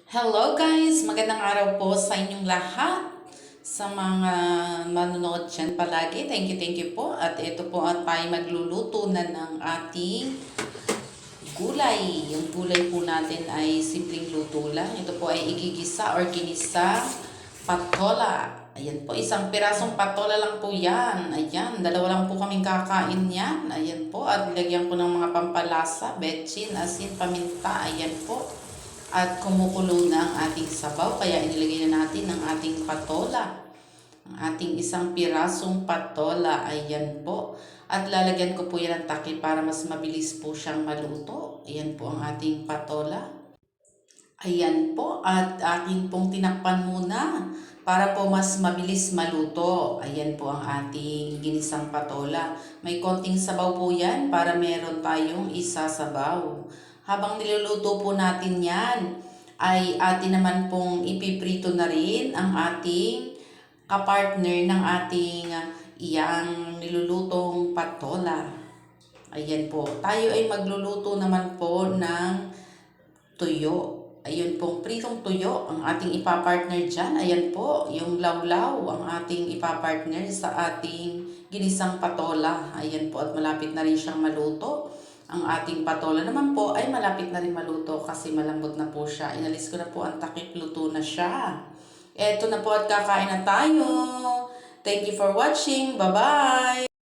Hello guys! Magandang araw po sa inyong lahat. Sa mga manonood dyan palagi, thank you po. At ito po at tayo magluluto na ng ating gulay. Yung gulay po natin ay simpleng luto lang. Ito po ay igigisa or ginisa patola. Ayan po, isang pirasong patola lang po yan. Ayan, dalawa lang po kaming kakain yan. Ayan po, at lagyan ko ng mga pampalasa, betchin, asin, paminta. Ayan po. At kumukulo na ang ating sabaw, kaya inilagay na natin ang ating patola. Ang ating isang pirasong patola, ayan po. At lalagyan ko po yan ng takip para mas mabilis po siyang maluto. Ayan po ang ating patola. Ayan po, at aking pong tinakpan muna para po mas mabilis maluto. Ayan po ang ating ginisang patola. May konting sabaw po yan para meron tayong isasabaw. Habang niluluto po natin yan, ay atin naman pong ipiprito na rin ang ating kapartner ng ating iyang nilulutong patola. Ayan po, tayo ay magluluto naman po ng tuyo. Ayun pong pritong tuyo ang ating ipapartner dyan. Ayan po, yung lawlaw ang ating ipapartner sa ating ginisang patola. Ayan po, at malapit na rin siyang maluto. Ang ating patola naman po ay malapit na rin maluto kasi malambot na po siya. Inalis ko na po ang takip, luto na siya. Eto na po at kakain na tayo. Thank you for watching. Bye-bye!